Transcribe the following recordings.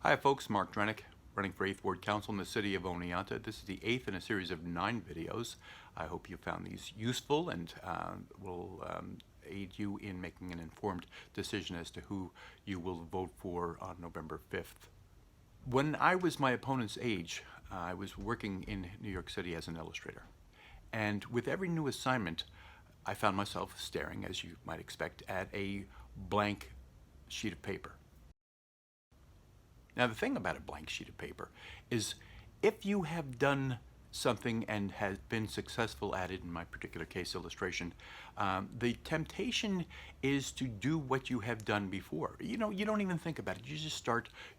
Hi folks, Mark Drenick, running for 8th Ward Council in the city of Oneonta. This is the 8th in a series of 9 videos. I hope you found these useful and will aid you in making an informed decision as to who you will vote for on November 5th. When I was my opponent's age, I was working in New York City as an illustrator. And with every new assignment, I found myself staring, as you might expect, at a blank sheet of paper. Now, the thing about a blank sheet of paper is if you have done something and has been successful at it, in my particular case, illustration, the temptation is to do what you have done before. You know, you don't even think about it. You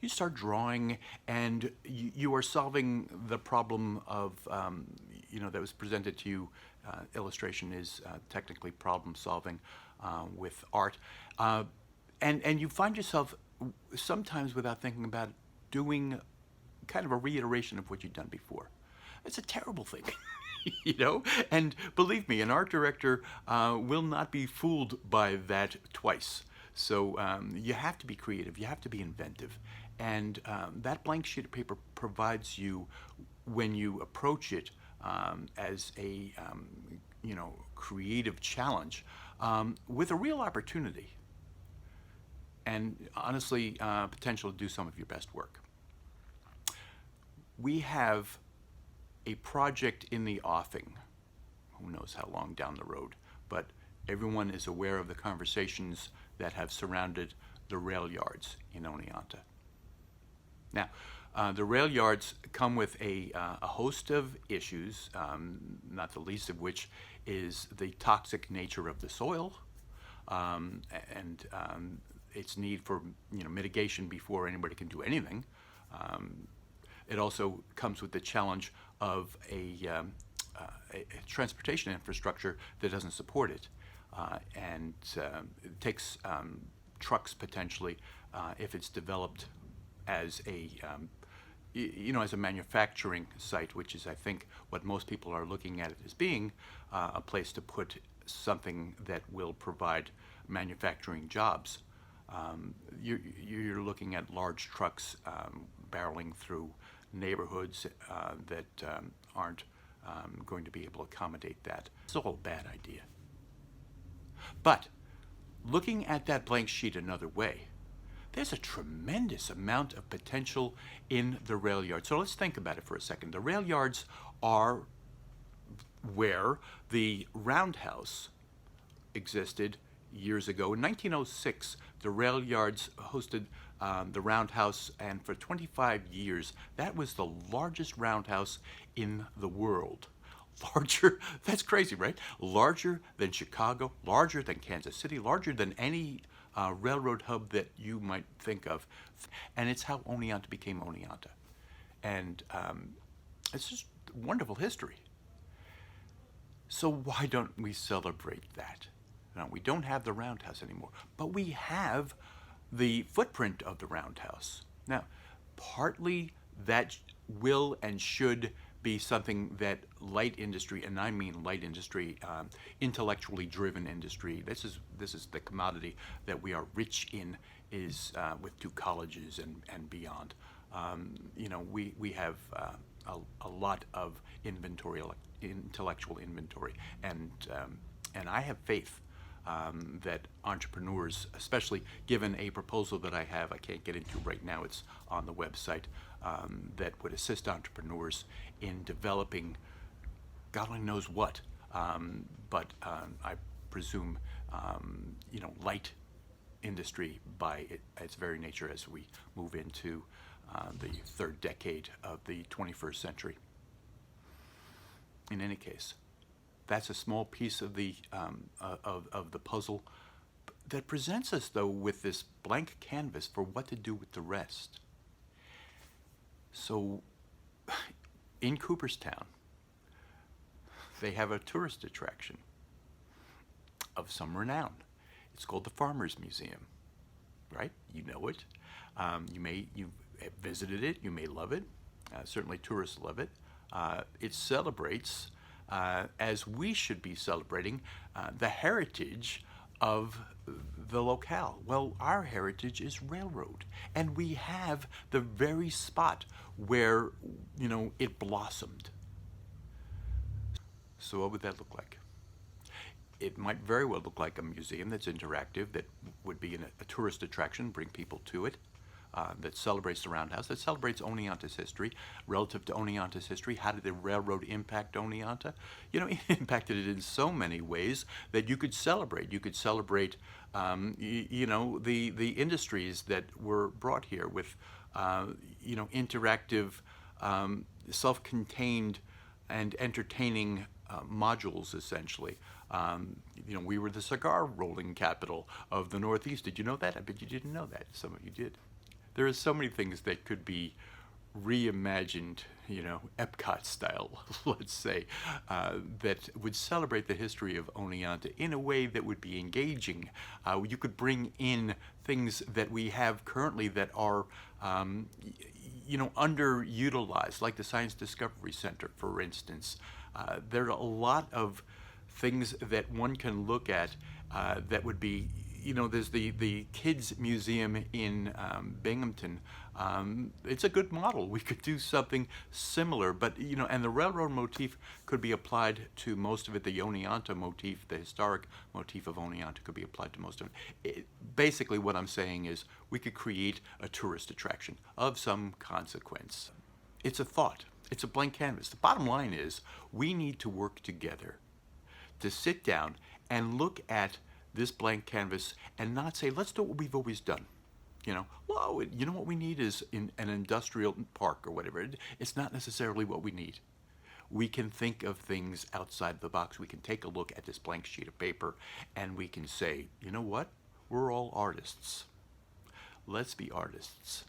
start drawing, and you are solving the problem of, that was presented to you. Illustration is technically problem solving with art. And you find yourself sometimes, without thinking about it, doing kind of a reiteration of what you've done before. It's a terrible thing, And believe me, an art director will not be fooled by that twice. So you have to be creative, you have to be inventive. And that blank sheet of paper provides you, when you approach it as a creative challenge, with a real opportunity. And honestly, potential to do some of your best work. We have a project in the offing, who knows how long down the road, but everyone is aware of the conversations that have surrounded the Railyards in Oneonta. Now, the Railyards come with a host of issues, not the least of which is the toxic nature of the soil, and its need for mitigation before anybody can do anything. It also comes with the challenge of a transportation infrastructure that doesn't support it, and it takes trucks potentially if it's developed as a as a manufacturing site, which is, I think, what most people are looking at it as being, a place to put something that will provide manufacturing jobs. You're looking at large trucks barreling through neighborhoods that aren't going to be able to accommodate that. It's all a bad idea. But looking at that blank sheet another way, there's a tremendous amount of potential in the Railyards. So let's think about it for a second. The Railyards are where the Roundhouse existed years ago. In 1906, the Railyards hosted the Roundhouse, and for 25 years, that was the largest roundhouse in the world. Larger, that's crazy, right? Larger than Chicago, larger than Kansas City, larger than any railroad hub that you might think of. And it's how Oneonta became Oneonta. And it's just wonderful history. So why don't we celebrate that? Now, we don't have the Roundhouse anymore, but we have the footprint of the Roundhouse. Now, partly that will and should be something that light industry, and I mean light industry, intellectually driven industry, this is the commodity that we are rich in, is with 2 colleges and beyond. We have a lot of inventory, intellectual inventory, and I have faith that entrepreneurs, especially given a proposal that I have, I can't get into right now, it's on the website, that would assist entrepreneurs in developing God only knows what, but I presume, light industry by its very nature as we move into the 3rd decade of the 21st century. In any case, that's a small piece of the puzzle that presents us, though, with this blank canvas for what to do with the rest. So, in Cooperstown, they have a tourist attraction of some renown. It's called the Farmers Museum, right? You know it. You've visited it. You may love it. Certainly, tourists love it. It celebrates, as we should be celebrating, the heritage of the locale? Well, our heritage is railroad, and we have the very spot where, it blossomed. So what would that look like? It might very well look like a museum that's interactive, that would be a tourist attraction, bring people to it, that celebrates the Roundhouse, that celebrates Oneonta's history. Relative to Oneonta's history, how did the railroad impact Oneonta? It impacted it in so many ways that you could celebrate. You could celebrate, the industries that were brought here with, interactive, self-contained, and entertaining modules, essentially. We were the cigar rolling capital of the Northeast. Did you know that? I bet you didn't know that. Some of you did. There are so many things that could be reimagined, Epcot style, let's say, that would celebrate the history of Oneonta in a way that would be engaging. You could bring in things that we have currently that are, underutilized, like the Science Discovery Center, for instance. There are a lot of things that one can look at that would be, there's the Kids Museum in Binghamton. It's a good model. We could do something similar, but, and the railroad motif could be applied to most of it. The Oneonta motif, the historic motif of Oneonta, could be applied to most of it. Basically, what I'm saying is we could create a tourist attraction of some consequence. It's a thought. It's a blank canvas. The bottom line is we need to work together to sit down and look at this blank canvas and not say, let's do what we've always done. What we need is in an industrial park or whatever. It's not necessarily what we need. We can think of things outside the box. We can take a look at this blank sheet of paper and we can say, you know what? We're all artists. Let's be artists.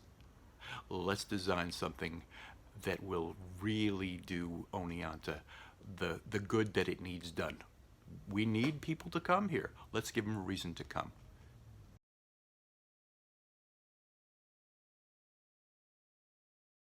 Let's design something that will really do Oneonta the good that it needs done. We need people to come here. Let's give them a reason to come.